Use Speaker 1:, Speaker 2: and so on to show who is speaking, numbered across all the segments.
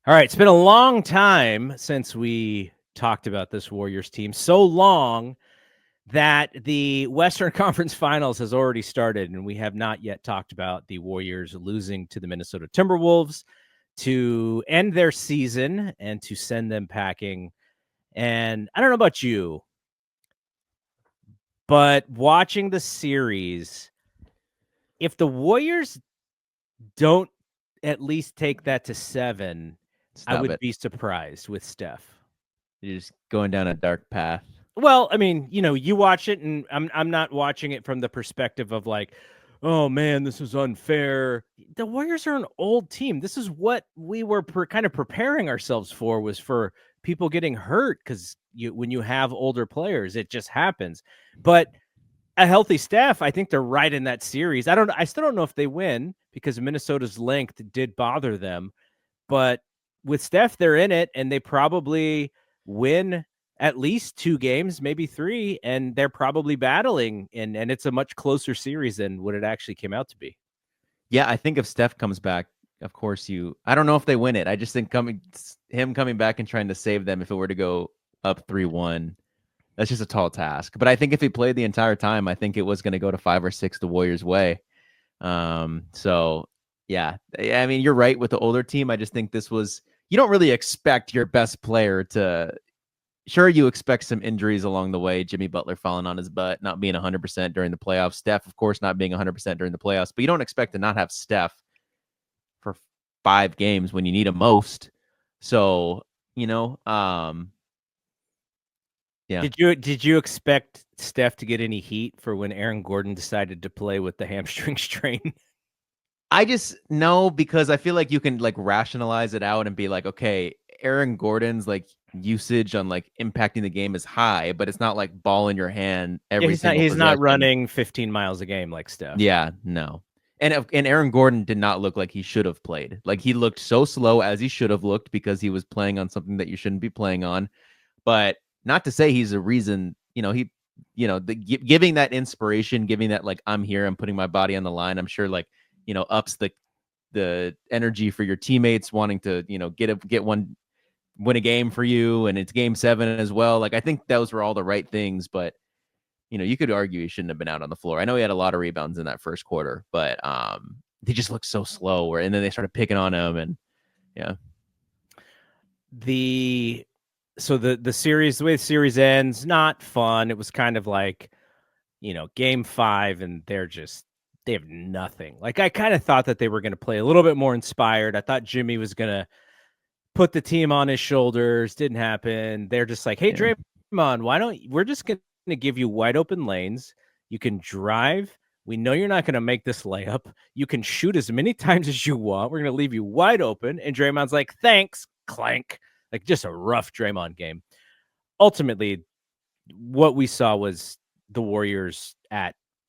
Speaker 1: All right, it's been a long time since we talked about this Warriors team. So long that the Western Conference Finals has already started, and we have not yet talked about the Warriors losing to the Minnesota Timberwolves to end their season and to send them packing. And I don't know about you, but watching the series, if the Warriors don't at least take that to 7, I
Speaker 2: Stop
Speaker 1: would
Speaker 2: it.
Speaker 1: be surprised with Steph.
Speaker 2: You're just going down a dark path.
Speaker 1: Well, I mean, you watch it, and I'm not watching it from the perspective of like, oh man, this is unfair. The Warriors are an old team. This is what we were kind of preparing ourselves for, was for people getting hurt, because when you have older players, it just happens. But a healthy Steph, I think they're right in that series. I still don't know if they win, because Minnesota's length did bother them. But with Steph, they're in it, and they probably win at least 2 games, maybe 3, and they're probably battling, and it's a much closer series than what it actually came out to be.
Speaker 2: Yeah, I think if Steph comes back, of course I don't know if they win it. I just think him coming back and trying to save them if it were to go up 3-1, that's just a tall task. But I think if he played the entire time, I think it was going to go to 5 or 6 the Warriors' way. So yeah, I mean, you're right with the older team. I just think you don't really expect your best player to. Sure, you expect some injuries along the way. Jimmy Butler falling on his butt, not being 100% during the playoffs. Steph, of course, not being 100% during the playoffs. But you don't expect to not have Steph for 5 games when you need him most. So, yeah.
Speaker 1: Did you expect Steph to get any heat for when Aaron Gordon decided to play with the hamstring strain?
Speaker 2: I just know, because I feel like you can like rationalize it out and be like, okay, Aaron Gordon's like usage on like impacting the game is high, but it's not like ball in your hand every single
Speaker 1: He's not
Speaker 2: possession.
Speaker 1: running 15 miles a game like Steph.
Speaker 2: Yeah, no. And Aaron Gordon did not look like he should have played. Like, he looked so slow as he should have looked, because he was playing on something that you shouldn't be playing on. But not to say he's a reason, giving that inspiration, giving that like, I'm here, I'm putting my body on the line. I'm sure like, ups the energy for your teammates wanting to, win a game for you, and it's game 7 as well. Like, I think those were all the right things, but you could argue he shouldn't have been out on the floor. I know he had a lot of rebounds in that first quarter, but he just looked so slow. And then they started picking on him, and yeah.
Speaker 1: The series, the way the series ends, not fun. It was kind of like, game 5, and they have nothing. Like, I kind of thought that they were going to play a little bit more inspired. I thought Jimmy was going to put the team on his shoulders. Didn't happen. They're just like, hey,
Speaker 2: Yeah.
Speaker 1: Draymond, we're just going to give you wide open lanes. You can drive. We know you're not going to make this layup. You can shoot as many times as you want. We're going to leave you wide open. And Draymond's like, thanks, clank. Like, just a rough Draymond game. Ultimately, what we saw was the Warriors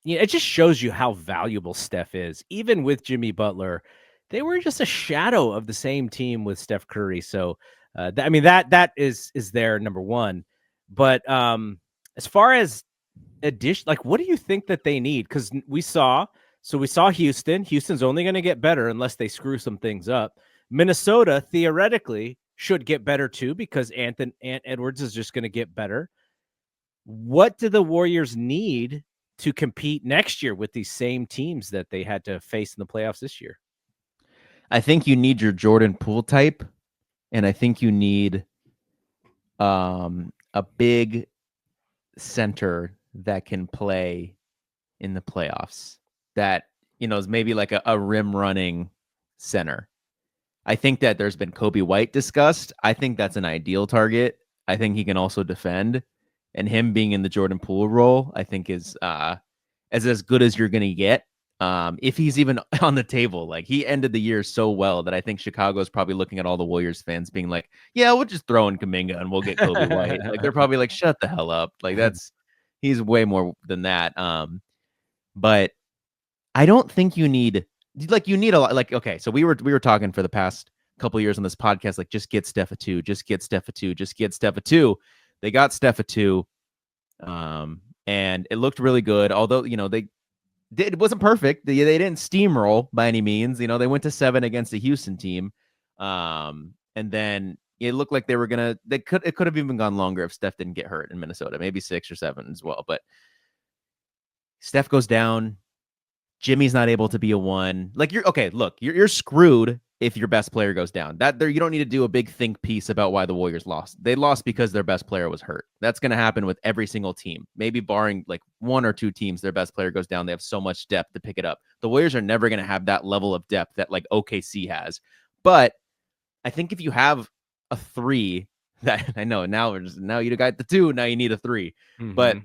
Speaker 1: it just shows you how valuable Steph is. Even with Jimmy Butler, they were just a shadow of the same team with Steph Curry. So, that is their number one. But as far as addition, like, what do you think that they need? Because we saw Houston. Houston's only going to get better unless they screw some things up. Minnesota theoretically should get better too, because Ant Edwards is just going to get better. What do the Warriors need to compete next year with these same teams that they had to face in the playoffs this year?
Speaker 2: I think you need your Jordan Poole type, and I think you need a big center that can play in the playoffs, that is maybe like a rim running center. I think that there's been Kobe White discussed. I think that's an ideal target. I think he can also defend, and him being in the Jordan Poole role, I think is as good as you're gonna get. If he's even on the table. Like, he ended the year so well that I think Chicago's probably looking at all the Warriors fans being like, yeah, we'll just throw in Kuminga and we'll get Kobe White. Like, they're probably like, shut the hell up. Like, he's way more than that. But I don't think you need a lot. Like, okay, so we were talking for the past couple of years on this podcast, like, just get Steph a 2, just get Steph a 2, just get Steph a 2. They got Steph a 2. And it looked really good. Although, it wasn't perfect. They didn't steamroll by any means. They went to 7 against the Houston team. And and then it looked like it could have even gone longer if Steph didn't get hurt in Minnesota, maybe 6 or 7 as well. But Steph goes down. Jimmy's not able to be a one. Like you're okay. Look, you're screwed if your best player goes down. That there, you don't need to do a big think piece about why the Warriors lost. They lost because their best player was hurt. That's going to happen with every single team. Maybe barring like 1 or 2 teams, their best player goes down. They have so much depth to pick it up. The Warriors are never going to have that level of depth that like OKC has. But I think if you have a 3, that I know now you got the 2, now you need a 3.
Speaker 1: Mm-hmm.
Speaker 2: But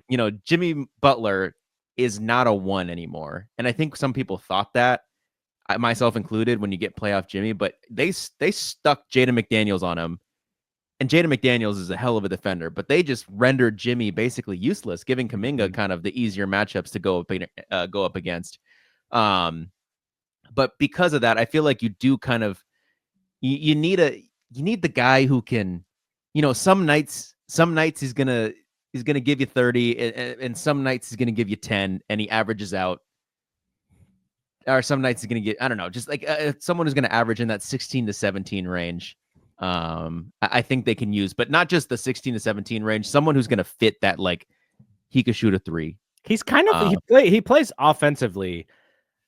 Speaker 2: Jimmy Butler is not a 1 anymore. And I think some people thought that, myself included, when you get playoff Jimmy, but they stuck Jaden McDaniels on him. And Jaden McDaniels is a hell of a defender, but they just rendered Jimmy basically useless, giving Kuminga kind of the easier matchups to go up against. But because of that, I feel like you do kind of you need the guy who can, some nights he's gonna give you 30, and some nights he's gonna give you 10, and he averages out. Or some nights he's gonna get, I don't know, just like someone who's gonna average in that 16 to 17 range. I think they can use, but not just the 16 to 17 range. Someone who's gonna fit that, like he could shoot a 3.
Speaker 1: He's kind of he plays offensively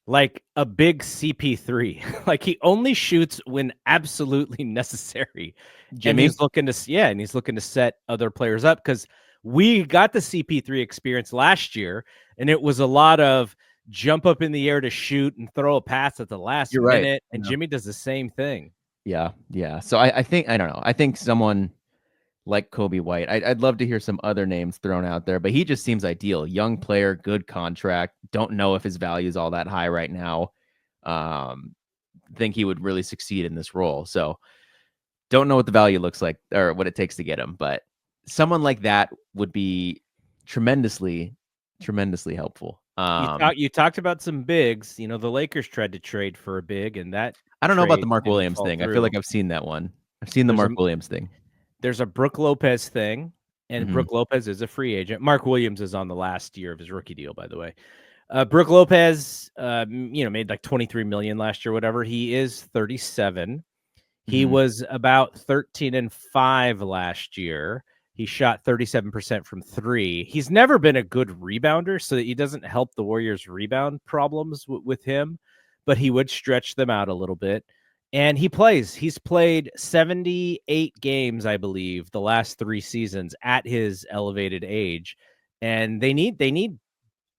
Speaker 1: like a big CP3. Like he only shoots when absolutely necessary.
Speaker 2: Jimmy?
Speaker 1: And he's looking to set other players up, because we got the CP3 experience last year, and it was a lot of jump up in the air to shoot and throw a pass at the last minute.
Speaker 2: Right.
Speaker 1: And Jimmy does the same thing.
Speaker 2: Yeah. So I think, I don't know. I think someone like Kobe White, I'd love to hear some other names thrown out there, but he just seems ideal. Young player, good contract. Don't know if his value is all that high right now. Think he would really succeed in this role. So don't know what the value looks like or what it takes to get him, but someone like that would be tremendously helpful.
Speaker 1: You talked about some bigs. The Lakers tried to trade for a big, and that
Speaker 2: I don't know about the Mark Williams thing. I feel like I've seen that one. I've seen the Mark Williams thing.
Speaker 1: There's a Brook Lopez thing, and Brook Lopez is a free agent. Mark Williams is on the last year of his rookie deal, by the way. Brook Lopez, made like $23 million last year, whatever. He is 37. He was about 13-5 last year. He shot 37% from 3. He's never been a good rebounder, so he doesn't help the Warriors' rebound problems with him, but he would stretch them out a little bit. And he plays. He's played 78 games, I believe, the last 3 seasons at his elevated age, and they need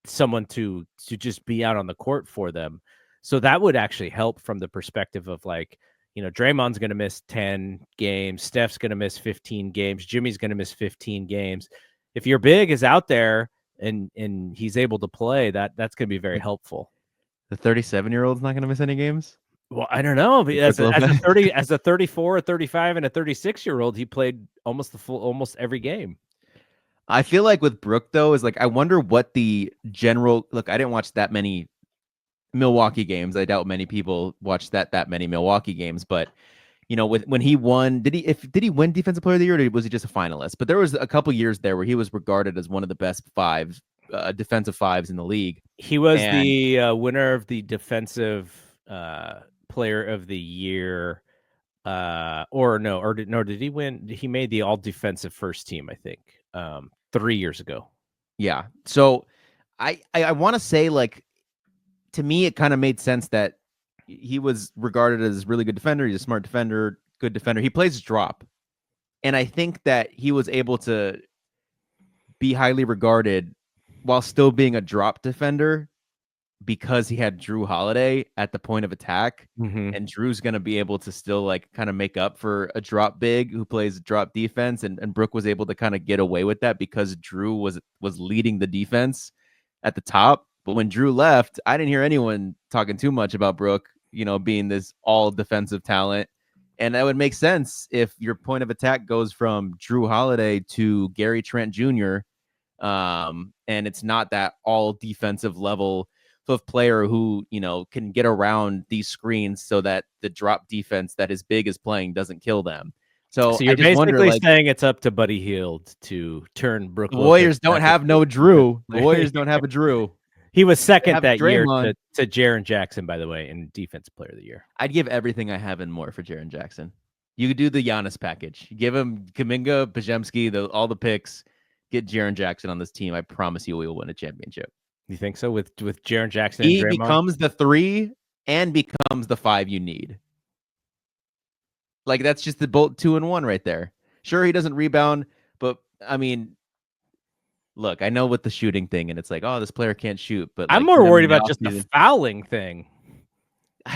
Speaker 1: someone to just be out on the court for them. So that would actually help from the perspective of like, Draymond's going to miss 10 games. Steph's going to miss 15 games. Jimmy's going to miss 15 games. If your big is out there and he's able to play, that's going to be very helpful.
Speaker 2: The 37-year-old's not going to miss any games?
Speaker 1: Well, I don't know. As a 34, a 35, and a 36-year-old, he played almost every game.
Speaker 2: I feel like with Brook, though, is like, I wonder what the general look. I didn't watch that many Milwaukee games. I doubt many people watched that many Milwaukee games, but when he won, did he win Defensive Player of the Year, or was he just a finalist? But there was a couple years there where he was regarded as one of the best defensive fives in the league.
Speaker 1: He was the winner of the Defensive Player of the Year, did he win? He made the All Defensive First Team, I think, 3 years ago.
Speaker 2: Yeah. So I want to say, like, to me, it kind of made sense that he was regarded as a really good defender. He's a smart defender, good defender. He plays drop. And I think that he was able to be highly regarded while still being a drop defender because he had Drew Holiday at the point of attack. And Drew's going to be able to still like kind of make up for a drop big who plays drop defense. And Brook was able to kind of get away with that because Drew was leading the defense at the top. But when Drew left, I didn't hear anyone talking too much about Brook, being this all defensive talent. And that would make sense if your point of attack goes from Drew Holiday to Gary Trent Jr. And it's not that all defensive level of player who, can get around these screens so that the drop defense that his big is playing doesn't kill them. So
Speaker 1: you're
Speaker 2: I just
Speaker 1: basically
Speaker 2: wonder,
Speaker 1: saying it's up to Buddy Hield to turn Brook.
Speaker 2: The Warriors don't have no Drew. The Warriors don't have a Drew.
Speaker 1: He was second that year
Speaker 2: Draymond
Speaker 1: to Jaren Jackson, by the way, in Defensive Player of the Year.
Speaker 2: I'd give everything I have and more for Jaren Jackson. You could do the Giannis package. Give him Kuminga, Pajemski, all the picks. Get Jaren Jackson on this team. I promise you, we will win a championship.
Speaker 1: You think so with Jaren Jackson and
Speaker 2: He
Speaker 1: Draymond?
Speaker 2: becomes the 3 and becomes the 5 you need. Like that's just the bolt 2-in-1 right there. Sure, he doesn't rebound, but I mean, look, I know with the shooting thing, and it's like, oh, this player can't shoot, but
Speaker 1: I'm
Speaker 2: like,
Speaker 1: more worried
Speaker 2: in the
Speaker 1: about just the
Speaker 2: offseason,
Speaker 1: fouling thing.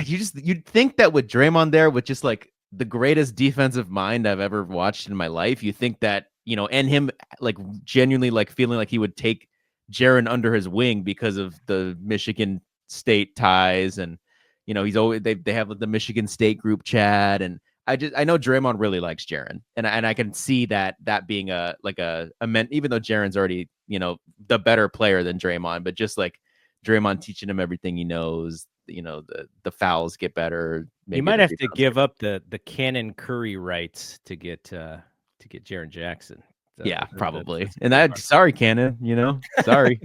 Speaker 2: you'd think that with Draymond there, with just like the greatest defensive mind I've ever watched in my life, you think that, and him like genuinely like feeling like he would take Jaren under his wing because of the Michigan State ties, and he's always they have the Michigan State group chat, and I know Draymond really likes Jaren, and I can see that being a even though Jaren's already the better player than Draymond, but just like Draymond teaching him everything he knows, the fouls get better. Maybe
Speaker 1: You might have to give up the Cannon Curry rights to get Jaren Jackson.
Speaker 2: Yeah, probably. And sorry, Cannon, sorry.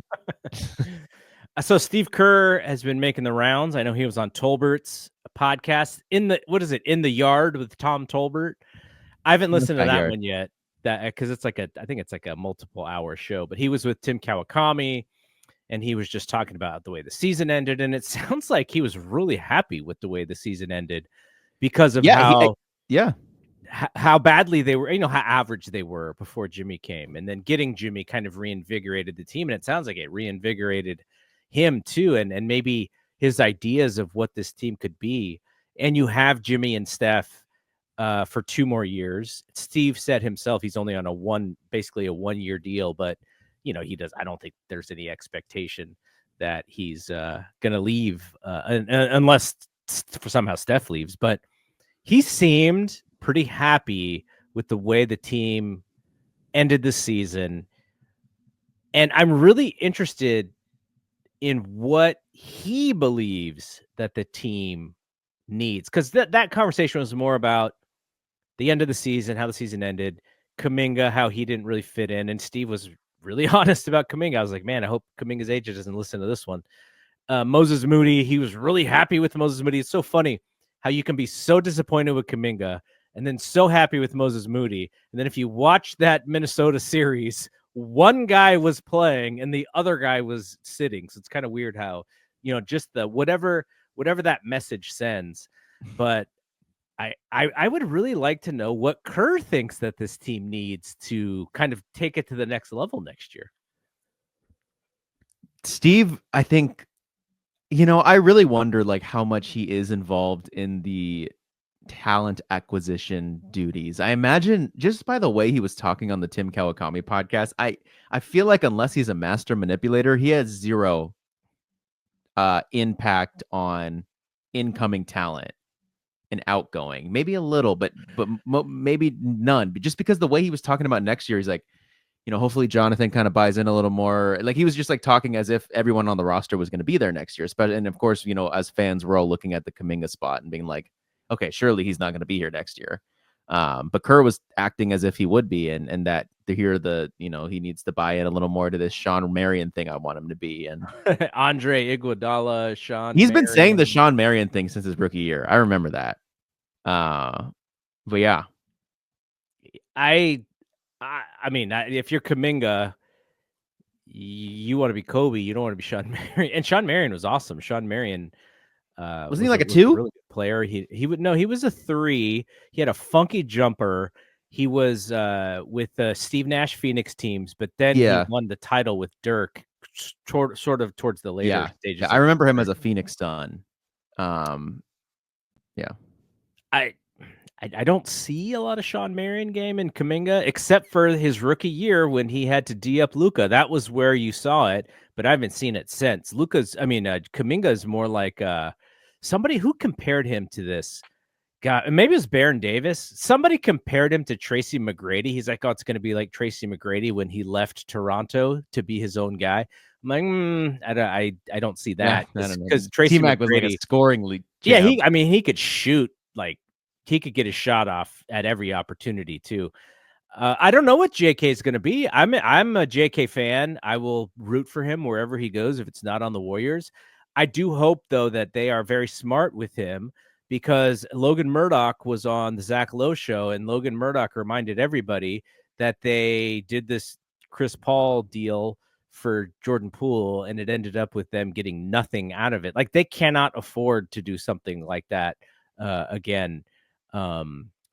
Speaker 1: So Steve Kerr has been making the rounds. I know he was on Tolbert's podcast in the yard with Tom Tolbert. I haven't listened to that one yet. Because I think it's like a multiple hour show. But he was with Tim Kawakami, and he was just talking about the way the season ended. And it sounds like he was really happy with the way the season ended because of how badly they were, how average they were before Jimmy came, and then getting Jimmy kind of reinvigorated the team. And it sounds like it reinvigorated him too. And maybe his ideas of what this team could be. And you have Jimmy and Steph for 2 more years. Steve said himself, he's only on basically a 1-year deal, but I don't think there's any expectation that he's going to leave unless for somehow Steph leaves, but he seemed pretty happy with the way the team ended the season. And I'm really interested in what he believes that the team needs. Because that conversation was more about the end of the season, how the season ended, Kuminga, how he didn't really fit in. And Steve was really honest about Kuminga. I was like, man, I hope Kuminga's agent doesn't listen to this one. Moses Moody, he was really happy with Moses Moody. It's so funny how you can be so disappointed with Kuminga and then so happy with Moses Moody. And then if you watch that Minnesota series, one guy was playing and the other guy was sitting. So it's kind of weird how, just the whatever that message sends. But I would really like to know what Kerr thinks that this team needs to kind of take it to the next level next year.
Speaker 2: Steve, I think, I really wonder like how much he is involved in the talent acquisition duties. I imagine just by the way he was talking on the Tim Kawakami podcast, I feel like unless he's a master manipulator, he has zero impact on incoming talent and outgoing. Maybe a little, but maybe none. But just because the way he was talking about next year, he's like, hopefully Jonathan kind of buys in a little more. Like he was just like talking as if everyone on the roster was going to be there next year. And of course, as fans, we're all looking at the Kuminga spot and being like, okay, surely he's not going to be here next year. But Kerr was acting as if he would be, and that to hear he needs to buy in a little more to this Sean Marion thing I want him to be. And
Speaker 1: Andre Iguodala,
Speaker 2: he's been saying the Sean Marion thing since his rookie year. I remember that. But yeah,
Speaker 1: I mean, if you're Kuminga, you want to be Kobe. You don't want to be Sean Marion. And Sean Marion was awesome. Sean Marion
Speaker 2: wasn't he like a 2?
Speaker 1: A really good player. He was a 3. He had a funky jumper. He was with the Steve Nash Phoenix teams, but then he won the title with Dirk sort of towards the later stages.
Speaker 2: Yeah, I remember him as a Phoenix Sun. Yeah.
Speaker 1: I don't see a lot of Sean Marion game in Kuminga, except for his rookie year when he had to D up Luka. That was where you saw it, but I haven't seen it since. Kuminga is more like somebody who compared him to this guy. Maybe it was Baron Davis. Somebody compared him to Tracy McGrady. He's like, oh, it's going to be like Tracy McGrady when he left Toronto to be his own guy. I'm like, I don't see that because Tracy
Speaker 2: T-Mac was like a scoring league.
Speaker 1: Yeah, he could shoot like. He could get his shot off at every opportunity too. I don't know what JK is going to be. I'm a JK fan. I will root for him wherever he goes if it's not on the Warriors. I do hope though that they are very smart with him because Logan Murdoch was on the Zach Lowe show, and Logan Murdoch reminded everybody that they did this Chris Paul deal for Jordan Poole, and it ended up with them getting nothing out of it. Like, they cannot afford to do something like that again.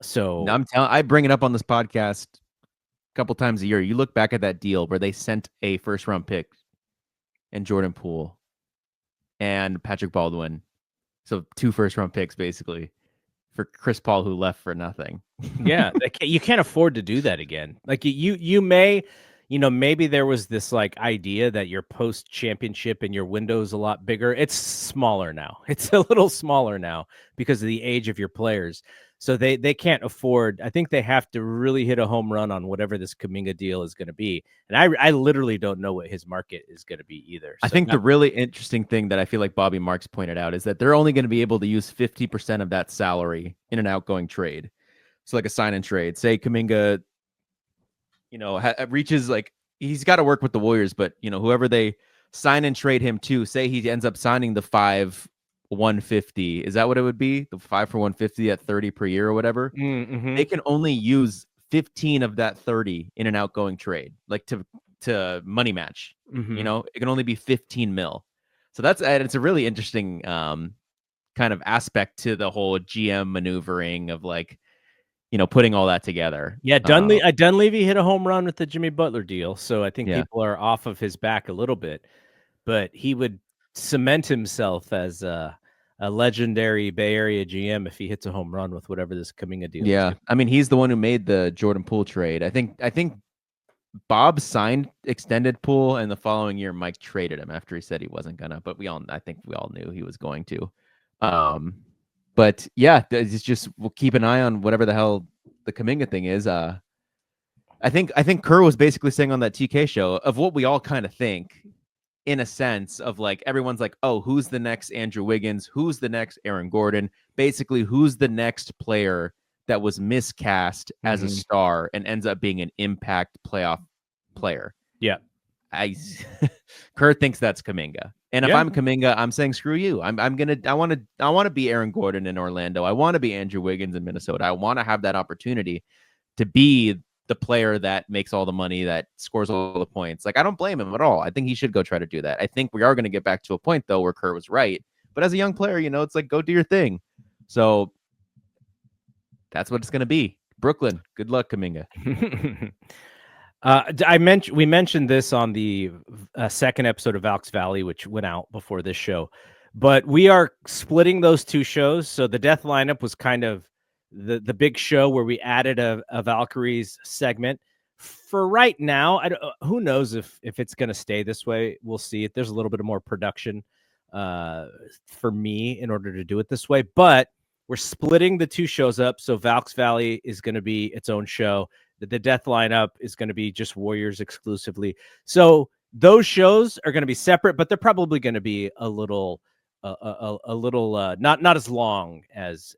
Speaker 1: So
Speaker 2: I bring it up on this podcast a couple times a year. You look back at that deal where they sent a first round pick and Jordan Poole and Patrick Baldwin. So 2 first round picks basically for Chris Paul, who left for nothing.
Speaker 1: yeah, you can't afford to do that again. Like, you may, maybe there was this like idea that your post championship and your window's a lot bigger. It's smaller now. It's a little smaller now because of the age of your players. So they can't afford. I think they have to really hit a home run on whatever this Kuminga deal is going to be. And I literally don't know what his market is going to be either.
Speaker 2: I think the really interesting thing that I feel like Bobby Marks pointed out is that they're only going to be able to use 50% of that salary in an outgoing trade. So like a sign and trade. Say Kuminga, reaches, like, he's got to work with the Warriors, but whoever they sign and trade him to, say he ends up signing the 150. Is that what it would be? The 5 for 150 at 30 per year or whatever.
Speaker 1: Mm-hmm.
Speaker 2: They can only use 15 of that 30 in an outgoing trade, like to money match.
Speaker 1: Mm-hmm.
Speaker 2: It can only be 15 mil. So it's a really interesting kind of aspect to the whole GM maneuvering of, like, putting all that together.
Speaker 1: Yeah, Dunleavy hit a home run with the Jimmy Butler deal, so I think people are off of his back a little bit. But he would cement himself as a legendary Bay Area GM if he hits a home run with whatever this Kuminga deal is.
Speaker 2: Yeah, I mean, he's the one who made the Jordan Poole trade. I think Bob signed extended Poole, and the following year Mike traded him after he said he wasn't gonna. But I think we all knew he was going to. But yeah, it's just, we'll keep an eye on whatever the hell the Kuminga thing is. I think Kerr was basically saying on that TK show of what we all kind of think, in a sense of, like, everyone's like, oh, who's the next Andrew Wiggins? Who's the next Aaron Gordon? Basically, who's the next player that was miscast as a star and ends up being an impact playoff player?
Speaker 1: Yeah.
Speaker 2: Kerr thinks that's Kuminga. And if I'm Kuminga, I'm saying screw you. I want to be Aaron Gordon in Orlando. I want to be Andrew Wiggins in Minnesota. I want to have that opportunity to be the player that makes all the money, that scores all the points. Like, I don't blame him at all. I think he should go try to do that. I think we are going to get back to a point, though, where Kerr was right. But as a young player, it's like, go do your thing. So that's what it's going to be. Brooklyn, good luck, Kuminga.
Speaker 1: We mentioned this on the second episode of Valks Valley, which went out before this show, but we are splitting those 2 shows. So the Death Lineup was kind of the big show where we added a Valkyries segment. For right now, who knows if it's going to stay this way. We'll see. There's a little bit of more production for me in order to do it this way, but we're splitting the 2 shows up. So Valks Valley is going to be its own show. The Death Lineup is going to be just Warriors exclusively. So those shows are going to be separate, but they're probably going to be a little not as long as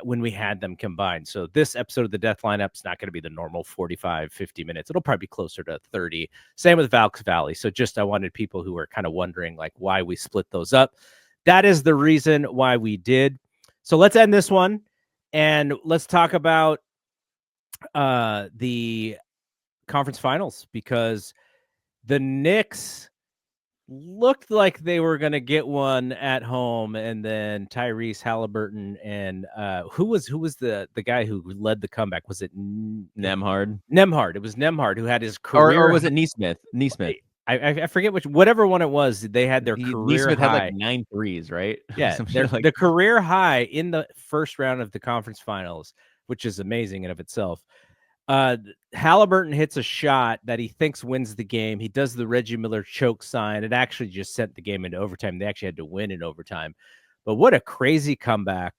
Speaker 1: when we had them combined. So this episode of the Death Lineup is not going to be the normal 45, 50 minutes. It'll probably be closer to 30. Same with Valks Valley. So just, I wanted people who are kind of wondering, like, why we split those up. That is the reason why we did. So let's end this one and let's talk about the conference finals, because the Knicks looked like they were going to get one at home, and then Tyrese Halliburton and who was the guy who led the comeback? Was it
Speaker 2: Nembhard?
Speaker 1: It was Nembhard who had his career,
Speaker 2: or was it Neesmith?
Speaker 1: I forget whatever one it was. They had their career
Speaker 2: Neesmith
Speaker 1: high.
Speaker 2: had like 9 threes, right?
Speaker 1: Yeah, the career high in the first round of the conference finals, which is amazing in of itself. Halliburton hits a shot that he thinks wins the game. He does the Reggie Miller choke sign. It actually just sent the game into overtime. They actually had to win in overtime. But what a crazy comeback.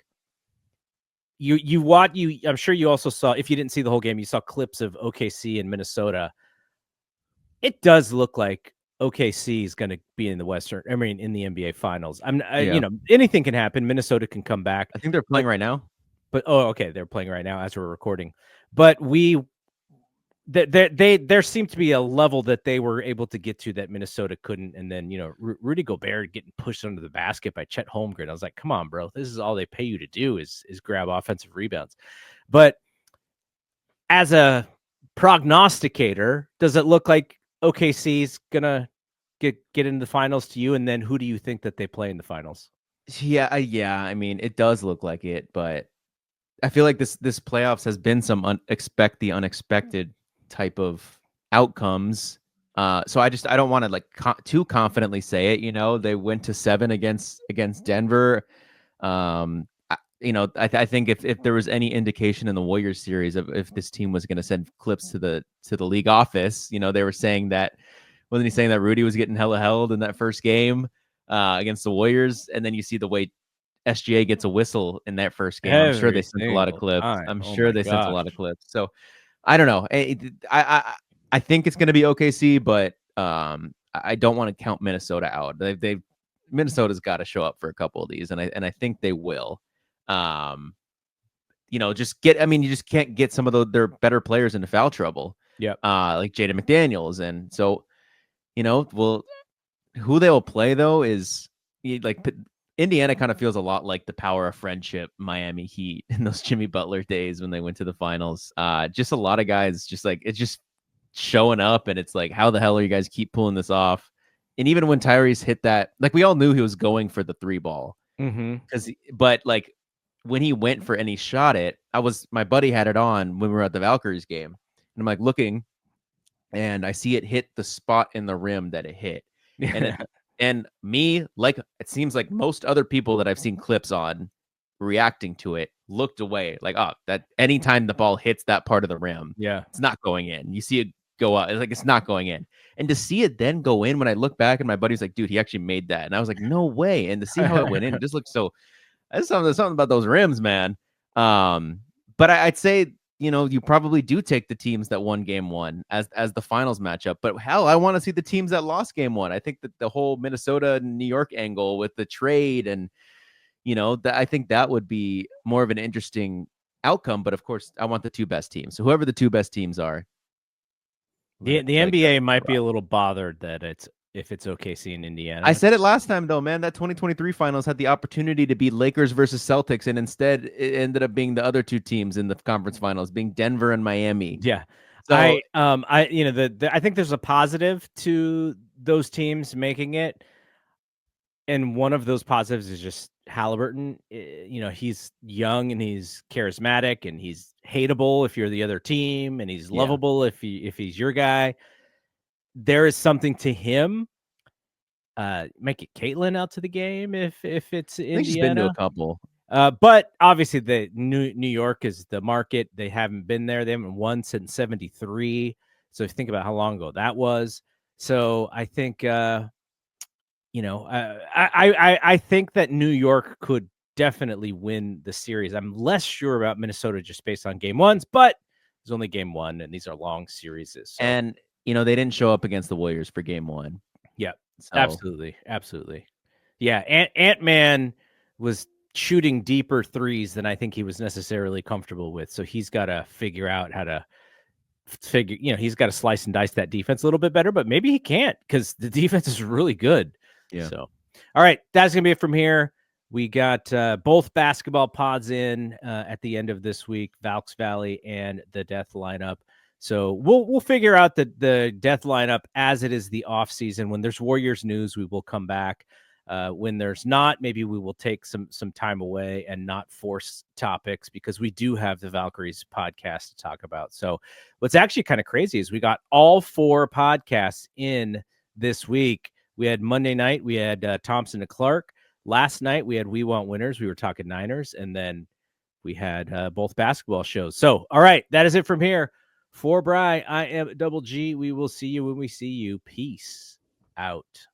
Speaker 1: I'm sure you also saw, if you didn't see the whole game, you saw clips of OKC and Minnesota. It does look like OKC is going to be in the in the NBA finals. Anything can happen. Minnesota can come back.
Speaker 2: I think they're playing right now.
Speaker 1: But okay, they're playing right now as we're recording. But there seemed to be a level that they were able to get to that Minnesota couldn't. And then, Rudy Gobert getting pushed under the basket by Chet Holmgren. I was like, come on, bro. This is all they pay you to do is grab offensive rebounds. But as a prognosticator, does it look like OKC's gonna get into the finals to you? And then who do you think that they play in the finals?
Speaker 2: Yeah. I mean, it does look like it, but I feel like this playoffs has been some the unexpected type of outcomes. So I don't want to like too confidently say it. They went to 7 against Denver. I think if there was any indication in the Warriors series of if this team was going to send clips to the league office, they were saying that, wasn't he saying that Rudy was getting hella held in that first game against the Warriors, and then you see the way SGA gets a whistle in that first game. I'm sure they sent a lot of clips. I'm sure they sent a lot of clips. So I don't know. I think it's going to be OKC, but I don't want to count Minnesota out. Minnesota's got to show up for a couple of these, and I think they will. You just can't get some of their better players into foul trouble.
Speaker 1: Yeah.
Speaker 2: Like Jaden McDaniels, and so well, who they will play though is like Indiana kind of feels a lot like the power of friendship Miami Heat in those Jimmy Butler days when they went to the finals. Just a lot of guys just like it's just showing up, and it's like, how the hell are you guys keep pulling this off? And even when Tyrese hit that, like we all knew he was going for the 3 ball. But like when he went for any shot it, my buddy had it on when we were at the Valkyries game, and I'm like looking, and I see it hit the spot in the rim that it hit. And me, like it seems like most other people that I've seen clips on reacting to it looked away, like, oh, that anytime the ball hits that part of the rim, it's not going in. You see it go out, it's like it's not going in. And to see it then go in, when I look back and my buddy's like, dude, he actually made that. And I was like, no way. And to see how it went in, it just looks so. There's something about those rims, man. But I'd say, you probably do take the teams that won game 1 as the finals matchup. But hell, I want to see the teams that lost game 1. I think that the whole Minnesota New York angle with the trade, and I think that would be more of an interesting outcome. But of course, I want the 2 best teams. So whoever the 2 best teams are.
Speaker 1: The NBA might be a little bothered that if it's OKC in Indiana.
Speaker 2: I said it last time, though, man. That 2023 finals had the opportunity to be Lakers versus Celtics, and instead it ended up being the other 2 teams in the conference finals, being Denver and Miami.
Speaker 1: Yeah.
Speaker 2: So
Speaker 1: I think there's a positive to those teams making it, and one of those positives is just Halliburton. He's young and he's charismatic and he's hateable if you're the other team, and he's lovable if he's your guy. There is something to him. Make it Caitlin out to the game if it's Indiana.
Speaker 2: She's been to a couple.
Speaker 1: But obviously the New York is the market. They haven't been there. They haven't won since 73. So if you think about how long ago that was. So I think, I think that New York could definitely win the series. I'm less sure about Minnesota just based on game 1s, but it's only game 1 and these are long series. So.
Speaker 2: And, they didn't show up against the Warriors for game 1.
Speaker 1: Yeah, so. Absolutely. Yeah. Ant-Man was shooting deeper threes than I think he was necessarily comfortable with. So he's got to figure out how to he's got to slice and dice that defense a little bit better, but maybe he can't because the defense is really good.
Speaker 2: Yeah.
Speaker 1: So, all right, that's going to be it from here. We got both basketball pods in at the end of this week, Valks Valley and the Death lineup. So we'll figure out the Death lineup as it is the off season. When there's Warriors news, we will come back. When there's not, maybe we will take some time away and not force topics because we do have the Valkyries podcast to talk about. So what's actually kind of crazy is we got all 4 podcasts in this week. We had Monday night, we had Thompson and Clark. Last night we had We Want Winners. We were talking Niners, and then we had both basketball shows. So, all right, that is it from here. For Bry, I am Double G. We will see you when we see you. Peace out.